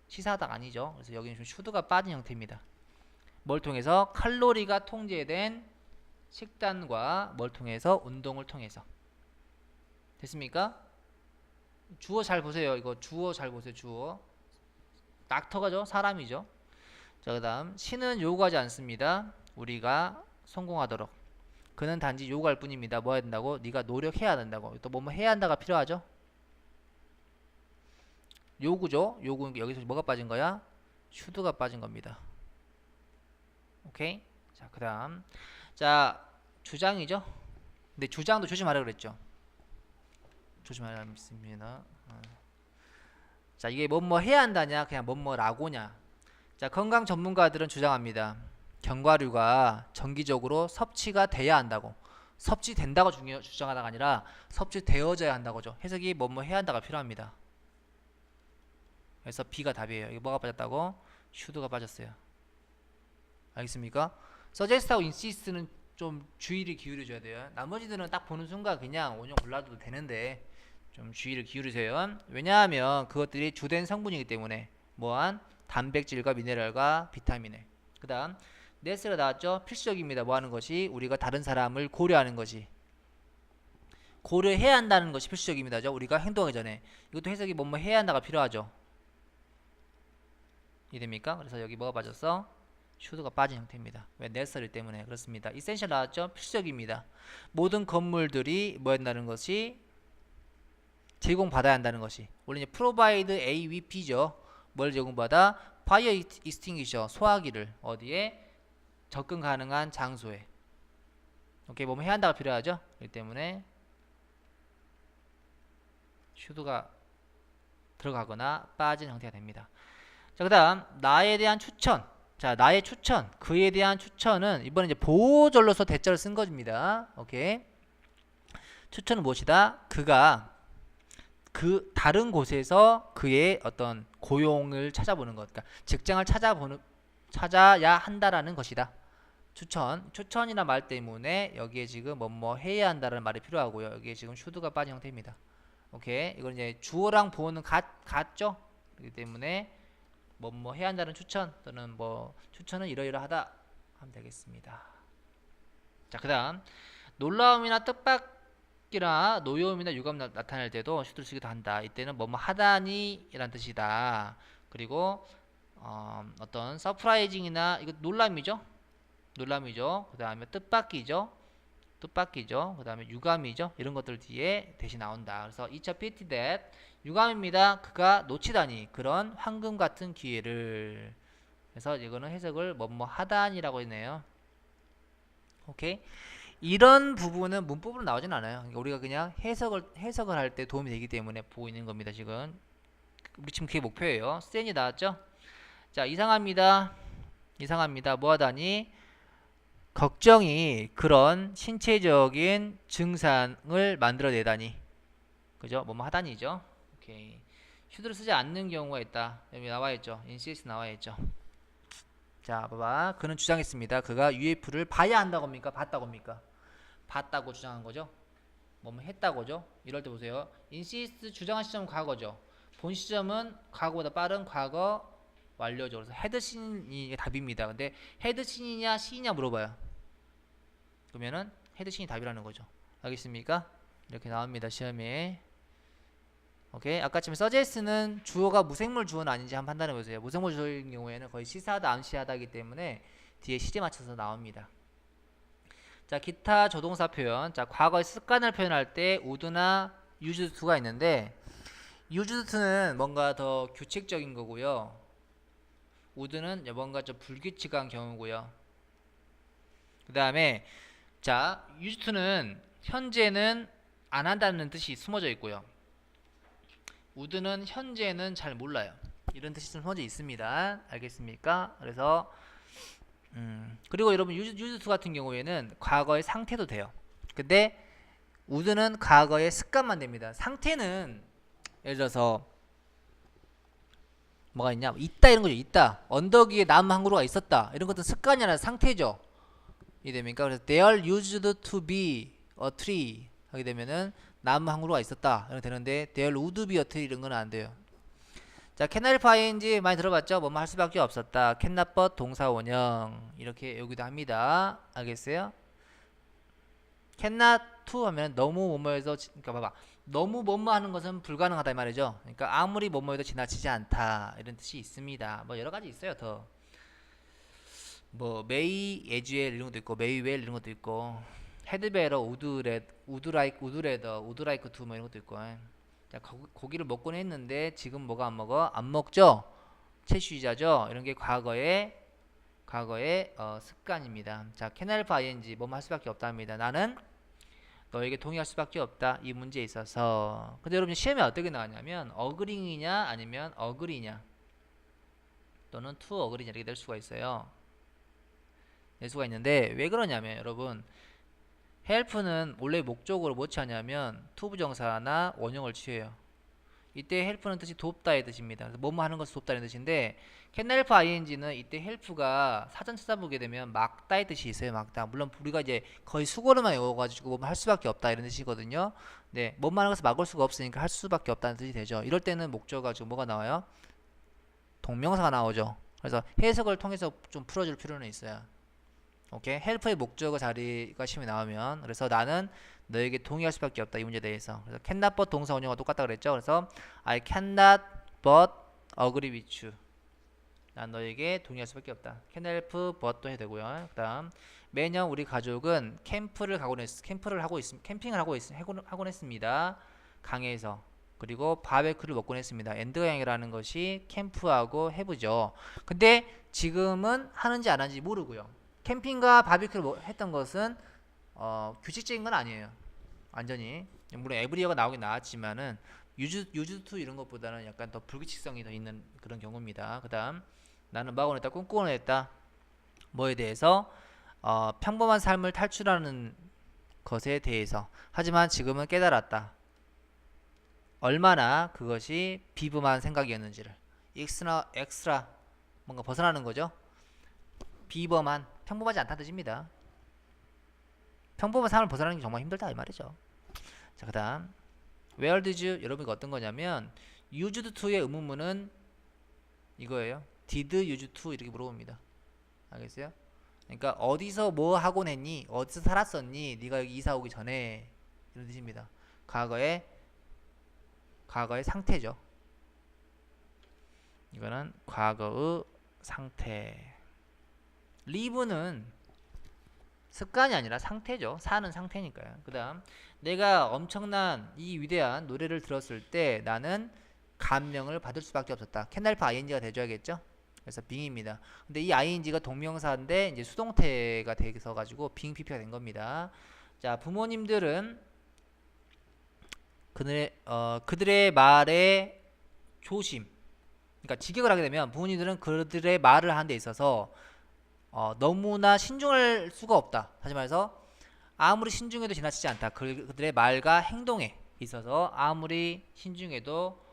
시사하다 아니죠. 그래서 여기는 좀 슈드가 빠진 형태입니다. 뭘 통해서? 칼로리가 통제된 식단과 뭘 통해서? 운동을 통해서. 됐습니까? 주어 잘 보세요. 이거 주어 잘 보세요. 주어. 닥터가죠? 사람이죠. 자, 그 다음 신은 요구하지 않습니다. 우리가 성공하도록. 그는 단지 요구할 뿐입니다. 뭐 해야 된다고? 네가 노력해야 된다고. 또 뭐뭐 해야 한다가 필요하죠? 요구죠. 요구 여기서 뭐가 빠진 거야? 슈드가 빠진 겁니다. 오케이. 자, 그다음 자 주장이죠. 근데 주장도 조심하라 그랬죠. 조심하라 했습니다. 자, 이게 뭐뭐 해야 한다냐, 그냥 뭐뭐라고냐. 자, 건강 전문가들은 주장합니다. 견과류가 정기적으로 섭취가 돼야 한다고. 섭취된다고 주장하다가 아니라 섭취되어져야 한다고죠. 해석이 뭐뭐 해야 한다가 필요합니다. 그래서 B가 답이에요. 이거 뭐가 빠졌다고? 슈드가 빠졌어요. 알겠습니까? suggest하고 insist는 좀 주의를 기울여줘야 돼요. 나머지들은 딱 보는 순간 그냥 원형 골라도 되는데 좀 주의를 기울이세요. 왜냐하면 그것들이 주된 성분이기 때문에 뭐한 단백질과 미네랄과 비타민에 그 다음 네스가 나왔죠. 필수적입니다. 뭐 하는 것이 우리가 다른 사람을 고려하는 것이 고려해야 한다는 것이 필수적입니다. 우리가 행동하기 전에 이것도 해석이 뭐뭐 해야 한다가 필요하죠. 이해됩니까? 그래서 여기 뭐가 빠졌어? 슈드가 빠진 형태입니다. 왜? 네서리 때문에 그렇습니다. 이센셜 나왔죠? 필수적입니다. 모든 건물들이 뭐 한다는 것이 제공받아야 한다는 것이 원래 이제 provide AVP죠. 뭘 제공받아? fire extinguisher 소화기를 어디에? 접근 가능한 장소에. 오케이, 뭐뭐 해야 한다가 필요하죠. 이 때문에 슈드가 들어가거나 빠진 형태가 됩니다. 자, 그 다음 나에 대한 추천. 자, 나의 추천, 그에 대한 추천은 이번에 이제 보호절로서 대자를 쓴 것입니다. 오케이. 추천은 무엇이다? 그가 그 다른 곳에서 그의 어떤 고용을 찾아보는 것, 그러니까 직장을 찾아야 한다라는 것이다. 추천이나 말 때문에 여기에 지금 뭐뭐 해야 한다라는 말이 필요하고요. 여기에 지금 슈드가 빠진 형태입니다. 오케이. 이건 이제 주어랑 보어는 같죠? 그렇기 때문에 뭐뭐 해야 한다는 추천 또는 뭐 추천은 이러이러하다 하면 되겠습니다. 자, 그 다음 놀라움이나 뜻밖이나 노여움이나 유감 나타날 때도 슈드를 쓰기도 한다. 이때는 뭐뭐 하다니 이란 뜻이다. 그리고 어떤 서프라이징이나 이거 놀람이죠. 그 다음에 뜻밖이죠. 그 다음에 유감이죠. 이런 것들 뒤에 대신 나온다. 그래서 each pity that 유감입니다. 그가 놓치다니 그런 황금 같은 기회를. 그래서 이거는 해석을 뭐뭐 하다니라고 했네요. 오케이. 이런 부분은 문법으로 나오진 않아요. 그러니까 우리가 그냥 해석을 할 때 도움이 되기 때문에 보고 있는 겁니다. 지금 우리 지금 그게 목표예요. 센이 나왔죠? 자, 이상합니다. 뭐하다니? 걱정이 그런 신체적인 증상을 만들어내다니. 그죠? 뭐뭐 하다니죠. 오케이. 슈드를 쓰지 않는 경우가 있다. 여기 나와있죠. insist 나와있죠. 자, 봐봐. 그는 주장했습니다. 그가 UF를 봐야 한다고 합니까? 봤다고 합니까? 봤다고 주장한 거죠. 뭐뭐 했다고죠. 이럴 때 보세요. insist 주장한 시점은 과거죠. 본 시점은 과거보다 빠른 과거 완료죠. 그래서 헤드신이 답입니다. 근데 헤드신이냐 시이냐 물어봐요. 그러면은 헤드신이 답이라는 거죠. 알겠습니까? 이렇게 나옵니다. 시험에. 오케이. 아까처럼 서제스는 주어가 무생물 주어는 아닌지 한번 판단해 보세요. 무생물 주어인 경우에는 거의 시사하다 암시하다이기 때문에 뒤에 시제 맞춰서 나옵니다. 자, 기타 조동사 표현. 자, 과거의 습관을 표현할 때 would나 used to가 있는데 used to는 뭔가 더 규칙적인 거고요. would는 뭔가 좀 불규칙한 경우고요. 그 다음에 자, used to는 현재는 안 한다는 뜻이 숨어져 있고요. would는 현재는 잘 몰라요. 이런 뜻이 숨어져 있습니다. 알겠습니까? 그래서 그리고 여러분 used to 같은 경우에는 과거의 상태도 돼요. 근데 would는 과거의 습관만 됩니다. 상태는 예를 들어서 뭐가 있냐? 있다 이런 거죠. 있다. 언덕 위에 나무 한 그루가 있었다. 이런 것도 습관이 아니라 상태죠. 이해됩니까? 그래서 there used to be a tree 하게 되면은 나무 한 그루가 있었다 이런 되는데 there would be a tree 이런 건 안 돼요. 자, cannot ing 많이 들어봤죠? 뭐뭐 할 수밖에 없었다. cannot but 동사 원형 이렇게 여기도 합니다. 알겠어요? cannot to 하면 너무 뭐뭐해서 그러니까 봐봐. 너무 뭐뭐 하는 것은 불가능하다 이 말이죠. 그러니까 아무리 뭐뭐해도 지나치지 않다 이런 뜻이 있습니다. 뭐 여러 가지 있어요. 더 뭐 may as well 이런 것도 있고 may well 이런 것도 있고 had better would like to 뭐 이런 것도 있고. 자, 고기를 먹곤 했는데 지금 뭐가 안 먹어? 안 먹죠? 채식주의자죠? 이런 게 과거의 습관입니다. 자, cannot ing 뭐뭐 할 수밖에 없답니다. 나는 너에게 동의할 수밖에 없다. 이 문제에 있어서. 근데 여러분 시험에 어떻게 나왔냐면 agree이냐 아니면 agree냐 또는 to agree냐 이렇게 될 수가 있어요. 낼 수가 있는데 왜 그러냐면 여러분 help는 원래 목적으로 뭐 취하냐면 to 부정사나 원형을 취해요. 이때 help는 뜻이 돕다의 뜻입니다. 그래서 뭐뭐 하는 것을 돕다는 뜻인데 can help ing는 이때 help가 사전 찾아보게 되면 막다의 뜻이 있어요. 막다. 물론 우리가 이제 거의 수고로만 외워가지고 뭐뭐 할 수밖에 없다 이런 뜻이거든요. 네, 뭐뭐 하는 것을 막을 수가 없으니까 할 수밖에 없다는 뜻이 되죠. 이럴 때는 목적어가 지금 뭐가 나와요? 동명사가 나오죠. 그래서 해석을 통해서 좀 풀어줄 필요는 있어요. 오케이, 헬프의 목적어 자리가 시험에 나오면 그래서 나는 너에게 동의할 수밖에 없다 이 문제에 대해서. 그래서 cannot but 동사 원형과 똑같다 그랬죠. 그래서 I cannot but agree with you. 난 너에게 동의할 수밖에 없다. can help but도 해야 되고요. 그다음 매년 우리 가족은 캠핑을 하곤 했습니다. 강에서. 그리고 바베큐를 먹곤 했습니다. 엔드가 형이라는 것이 캠프하고 해보죠. 근데 지금은 하는지 안 하는지 모르고요. 캠핑과 바비큐를 했던 것은 규칙적인 건 아니에요. 완전히. 물론 에브리어가 나오긴 나왔지만은 유즈 투 이런 것보다는 약간 더 불규칙성이 더 있는 그런 경우입니다. 그 다음 나는 마구는 했다 꿈꾸는 했다 뭐에 대해서 평범한 삶을 탈출하는 것에 대해서. 하지만 지금은 깨달았다 얼마나 그것이 비범한 생각이었는지를. 엑스트라 뭔가 벗어나는 거죠. 비범한 평범하지 않다는 뜻입니다. 평범한 삶을 벗어나는 게 정말 힘들다 이 말이죠. 자, 그 다음 Where did you 여러분이 어떤 거냐면 used to의 의문문은 이거예요. Did use to 이렇게 물어봅니다. 알겠어요? 그러니까 어디서 뭐 하곤 했니? 어디서 살았었니? 네가 여기 이사 오기 전에 이런 뜻입니다. 과거의 상태죠. 이거는 과거의 상태. live는 습관이 아니라 상태죠. 사는 상태니까요. 그 다음 내가 엄청난 이 위대한 노래를 들었을 때 나는 감명을 받을 수밖에 없었다. can help ing가 돼줘야겠죠. 그래서 being입니다. 근데 이 ing가 동명사인데 이제 수동태가 돼서 가지고 being pp가 된 겁니다. 자, 부모님들은 그들의 말에 조심. 그러니까 직역을 하게 되면 부모님들은 그들의 말을 하는 데 있어서 너무나 신중할 수가 없다. 다시 말해서 아무리 신중해도 지나치지 않다. 그들의 말과 행동에 있어서 아무리 신중해도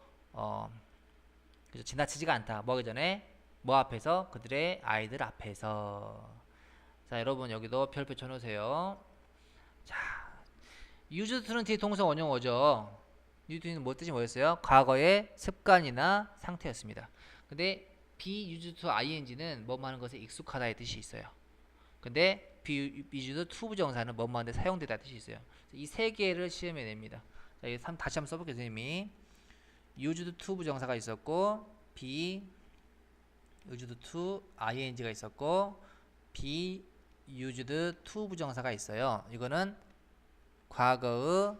지나치지가 않다. 뭐 하기 전에 뭐 앞에서 그들의 아이들 앞에서. 자, 여러분 여기도 별표 쳐놓으세요. 자, used to는 뒤에 동사 원형어죠. used to는 뭐 뜻이 뭐였어요? 과거의 습관이나 상태였습니다. 근데 be used to ing는 뭐뭐 하는 것에 익숙하다의 뜻이 있어요. 근데 be used to 부정사는 뭐뭐 하는 데 사용되다 뜻이 있어요. 이 세 개를 시험에 냅니다. 자, 다시 한번 써볼게요. 선생님이 used to 부정사가 있었고 be used to ing가 있었고 be used to 부정사가 있어요. 이거는 과거의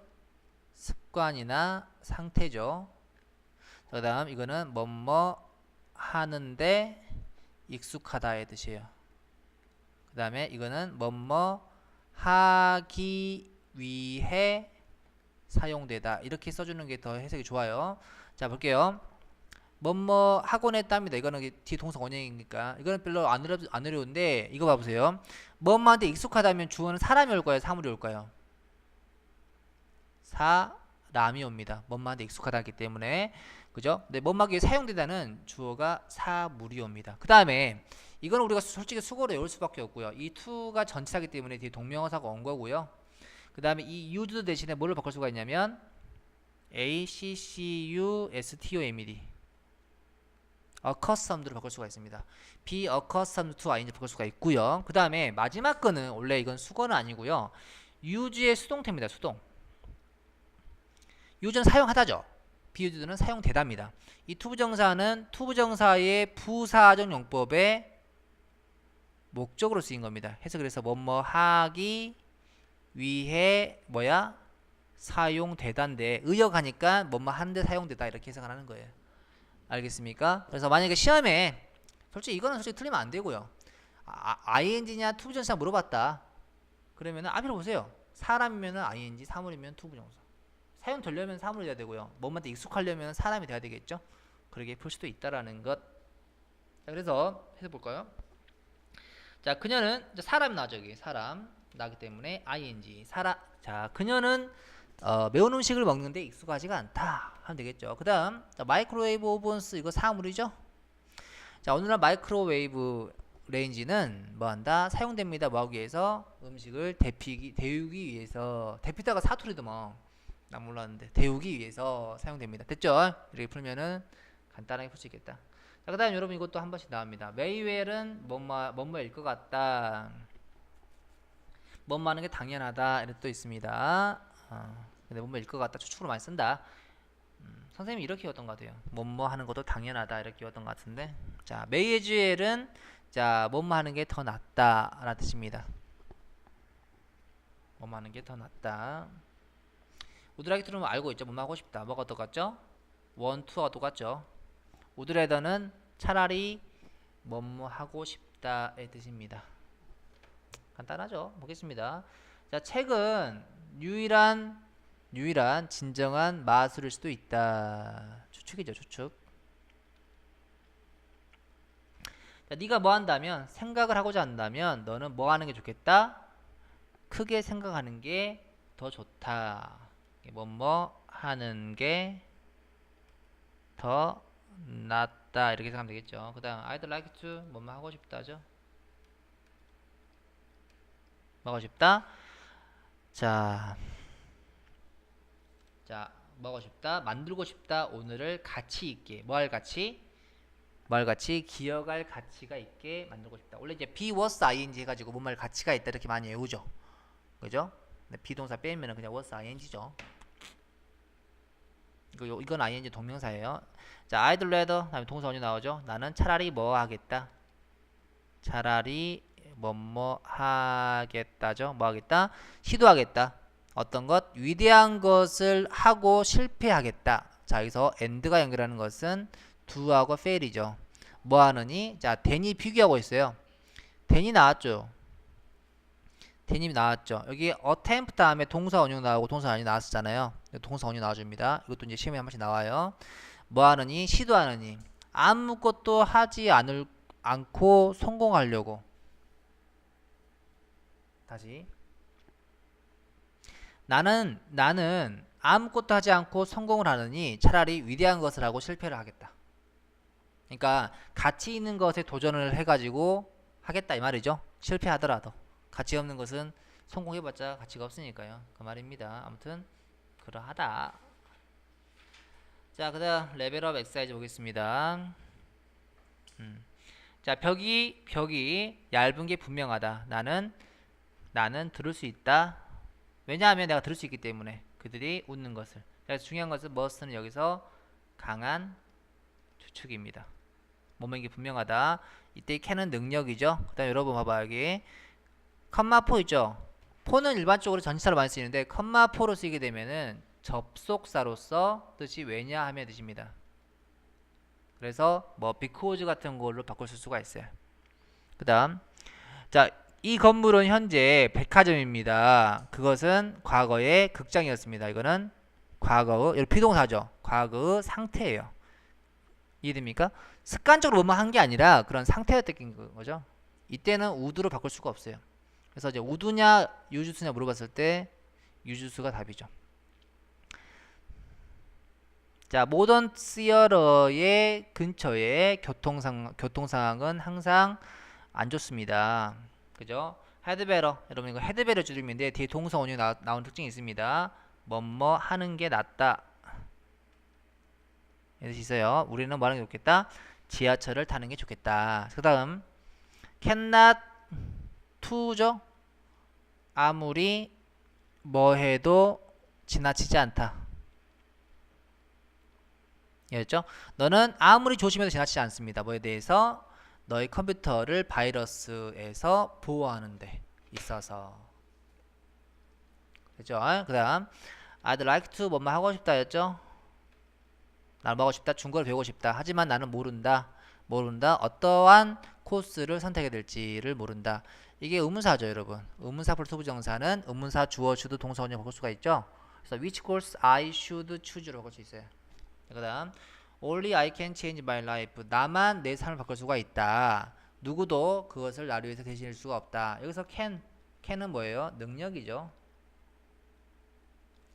습관이나 상태죠. 그 다음 이거는 뭐뭐 하는데 익숙하다의 뜻이에요. 그 다음에 이거는 뭐뭐 하기 위해 사용되다. 이렇게 써주는 게 더 해석이 좋아요. 자, 볼게요. 뭐뭐 하곤 했답니다. 이거는 뒤 동사 원형이니까 이거는 별로 안 어려운데 이거 봐보세요. 뭐뭐한테 익숙하다면 주어는 사람이 올까요? 사물이 올까요? 사람이 옵니다. 뭐뭐한테 익숙하다기 때문에. 그죠? 근데 뭐뭐하기에 사용되다는 주어가 사물이 옵니다. 그 다음에 이거는 우리가 솔직히 수고로 외울 수밖에 없고요. 이 to가 전치사기 때문에 뒤에 동명사가 온 거고요. 그 다음에 이 used 대신에 뭐를 바꿀 수가 있냐면 accustomed accustomed로 바꿀 수가 있습니다. be accustomed to ing 바꿀 수가 있고요. 그 다음에 마지막 거는 원래 이건 수거는 아니고요. use의 수동태입니다. 수동. use는 사용하다죠. be used는 사용되답니다. 이 투부정사는 투부정사의 부사적 용법의 목적으로 쓰인 겁니다. 해서 그래서 뭐뭐 하기 위해 뭐야? 사용되다인데 의역하니까 뭐뭐 하는데 사용되다 이렇게 해석을 하는 거예요. 알겠습니까? 그래서 만약에 시험에 솔직히 이거는 솔직히 틀리면 안 되고요. ing냐 투부정사 물어봤다. 그러면은 앞으로 보세요. 사람이면은 ing, 사물이면 투부정사. 사용되려면 사물이 돼야 되고요. 뭐뭐한테 익숙하려면 사람이 돼야 되겠죠. 그렇게 풀 수도 있다라는 것. 자, 그래서 해서 볼까요? 자, 그녀는 사람 나죠. 여기 사람 나기 때문에 ing. 자, 그녀는 매운 음식을 먹는데 익숙하지가 않다 하면 되겠죠. 그 다음 마이크로웨이브 오븐스 이거 사물이죠. 자, 오늘날 마이크로웨이브 레인지는 뭐한다? 사용됩니다. 뭐하기 위해서? 음식을 데우기 위해서. 데피다가 사투리더만. 난 몰랐는데 데우기 위해서 사용됩니다. 됐죠? 이렇게 풀면은 간단하게 풀 수 있겠다. 자, 그 다음 여러분 이것도 한 번씩 나옵니다. 메이웰은 뭐뭐일 것 같다. 뭐뭐 하는 게 당연하다. 이렇게 또 있습니다. 근데 뭐뭐일 것 같다. 추측으로 많이 쓴다. 선생님이 이렇게 외웠던 것 같아요. 뭐뭐 하는 것도 당연하다. 이렇게 외웠던 것 같은데. 자, 메이에즈엘은 자, 뭐뭐 하는 게 더 낫다. 라는 뜻입니다. 뭐뭐 하는 게 더 낫다. 우드라이크 들으면 알고 있죠. 뭐뭐 하고 싶다. 뭐가 똑같죠? 원, 투가 똑같죠. 우드레더는 차라리 뭐뭐 하고 싶다의 뜻입니다. 간단하죠. 보겠습니다. 자, 책은 유일한 진정한 마술일 수도 있다. 추측이죠, 추측. 자, 네가 뭐 한다면 생각을 하고자 한다면 너는 뭐 하는 게 좋겠다? 크게 생각하는 게 더 좋다. 뭐뭐 하는 게 더 낫다 이렇게 생각하면 되겠죠. 그 다음 I'd like to 뭐뭐 하고 싶다죠. 뭐 하고 싶다? 자, 뭐 하고 싶다? 만들고 싶다. 오늘을 가치 있게 뭐 할 가치? 기억할 가치가 있게 만들고 싶다. 원래 이제 be was ing 해가지고 뭔말 가치가 있다 이렇게 많이 외우죠. 그죠? 비동사 빼면은 그냥 was ing죠. 이건 ing 동명사예요. 자, I'd rather 다음에 동사 원이 나오죠. 나는 차라리 뭐 하겠다. 차라리 뭐뭐 하겠다죠. 뭐 하겠다? 시도하겠다. 어떤 것? 위대한 것을 하고 실패하겠다. 자, 여기서 and가 연결하는 것은 do하고 fail이죠. 뭐 하느니? 자, then이 비교하고 있어요. then이 나왔죠. then이 나왔죠. 여기 attempt 다음에 동사 원형 나오고 동사 원이 나왔었잖아요. 동사 원이 나와줍니다. 이것도 이제 시험에 한 번씩 나와요. 뭐 하느니? 시도하느니. 아무것도 하지 않고 성공하려고. 다시. 나는 아무것도 하지 않고 성공을 하느니 차라리 위대한 것을 하고 실패를 하겠다. 그러니까 가치 있는 것에 도전을 해가지고 하겠다 이 말이죠. 실패하더라도 가치 없는 것은 성공해봤자 가치가 없으니까요. 그 말입니다. 아무튼 그러하다. 자, 그 다음 레벨업 엑사이즈 보겠습니다. 자, 벽이 얇은 게 분명하다. 나는 들을 수 있다. 왜냐하면 내가 들을 수 있기 때문에 그들이 웃는 것을. 그래서 중요한 것은 must는 여기서 강한 추측입니다. 뭐뭐 이게 분명하다. 이때 can은 능력이죠. 그 다음 여러분 봐봐 여기 컴마4 있죠. 4는 일반적으로 전치사로 많이 쓰이는데 컴마4로 쓰이게 되면은 접속사로서 뜻이 왜냐하면 뜻입니다. 그래서 뭐 because 같은 걸로 바꿀 수가 있어요. 그 다음 자, 이 건물은 현재 백화점입니다. 그것은 과거의 극장이었습니다. 이거는 과거의 여기 비동사죠. 과거의 상태예요. 이해됩니까? 습관적으로 뭐만 한 게 아니라 그런 상태가 느낀 거죠. 이때는 우드로 바꿀 수가 없어요. 그래서 이제 우드냐 유주스냐 물어봤을 때 유주스가 답이죠. 자, 모던 시어러의 근처에 교통상황은 항상 안 좋습니다. 그죠? 헤드베러 여러분 이거 헤드베러 줄임인데 뒤에 동사 원형이 나오는 특징이 있습니다. 뭐뭐 하는 게 낫다. 이런 뜻이 있어요. 우리는 뭐 하는 게 좋겠다? 지하철을 타는 게 좋겠다. 그 다음 cannot to죠? 아무리 뭐 해도 지나치지 않다. 이해했죠? 너는 아무리 조심해도 지나치지 않습니다. 뭐에 대해서? 너의 컴퓨터를 바이러스에서 보호하는 데 있어서. 그죠? 그 다음 I'd like to 뭐뭐 하고 싶다 였죠? 나는 뭐 하고 싶다? 중국어를 배우고 싶다. 하지만 나는 모른다. 어떠한 코스를 선택해야 될지를 모른다. 이게 의문사죠 여러분. 의문사 플러스 부정사는 의문사 주어 should 동사 원형 바꿀 수가 있죠. 그래서 which course I should choose로 바꿀 수 있어요. 그 다음 Only I can change my life. 나만 내 삶을 바꿀 수가 있다. 누구도 그것을 나를 위해서 대신할 수가 없다. 여기서 can은 뭐예요? 능력이죠.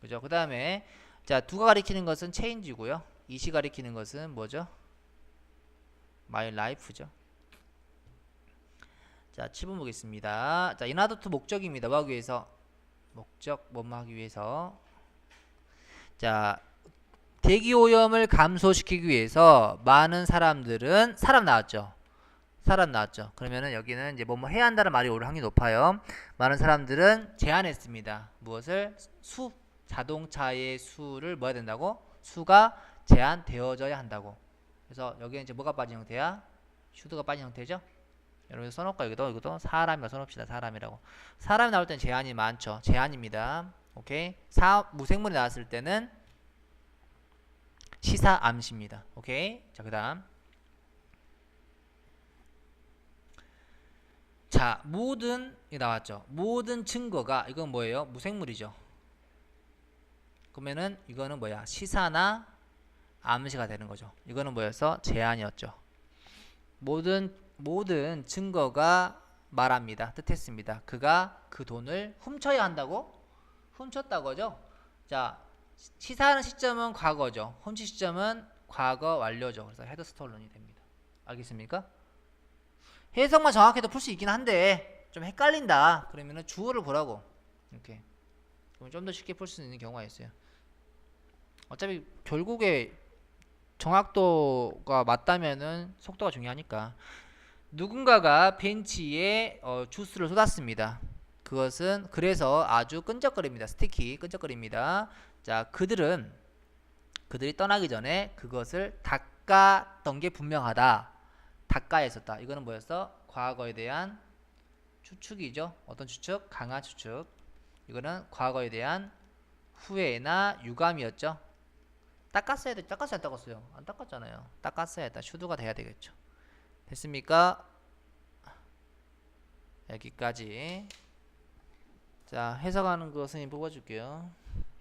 그죠? 그 다음에 자, 두가 가리키는 것은 change고요. 이시 가리키는 것은 뭐죠? my life죠. 자, 7번 보겠습니다. 자, in order to 목적입니다. 뭐 하기 위해서? 목적 뭐뭐 하기 위해서. 자, 대기 오염을 감소시키기 위해서 많은 사람들은 사람 나왔죠. 사람 나왔죠. 그러면은 여기는 이제 뭐뭐 해야 한다는 말이 올 확률이 높아요. 많은 사람들은 제한했습니다. 무엇을? 수. 자동차의 수를 뭐 해야 된다고? 수가 제한되어져야 한다고. 그래서 여기는 이제 뭐가 빠진 형태야? 슈드가 빠진 형태죠. 여러분 써놓을까? 여기도 사람이라고 써놓읍시다. 사람이라고. 사람이 나올 때는 제한이 많죠. 제한입니다. 오케이. 무생물이 나왔을 때는 시사 암시입니다. 오케이. 자, 그 다음. 자, 모든 이 나왔죠. 모든 증거가 이건 뭐예요? 무생물이죠. 그러면은 이거는 뭐야? 시사나 암시가 되는 거죠. 이거는 뭐였어? 제한이었죠. 모든 증거가 말합니다. 뜻했습니다. 그가 그 돈을 훔쳐야 한다고? 훔쳤다고죠? 자, 시사하는 시점은 과거죠. 훔치 시점은 과거 완료죠. 그래서 헤드 스톨런이 됩니다. 알겠습니까? 해석만 정확해도 풀 수 있긴 한데 좀 헷갈린다. 그러면은 주어를 보라고. 이렇게. 그럼 좀 더 쉽게 풀 수 있는 경우가 있어요. 어차피 결국에 정확도가 맞다면은 속도가 중요하니까. 누군가가 벤치에 주스를 쏟았습니다. 그것은 그래서 아주 끈적거립니다. 스티키 끈적거립니다. 자, 그들이 떠나기 전에 그것을 닦았던 게 분명하다. 닦아야 했었다. 이거는 뭐였어? 과거에 대한 추측이죠. 어떤 추측? 강한 추측. 이거는 과거에 대한 후회나 유감이었죠. 닦았어야 돼. 닦았어요? 안 닦았어요? 안 닦았잖아요. 닦았어야 했다. 슈드가 돼야 되겠죠. 됐습니까? 여기까지. 자, 해석하는 거 선생님 뽑아줄게요.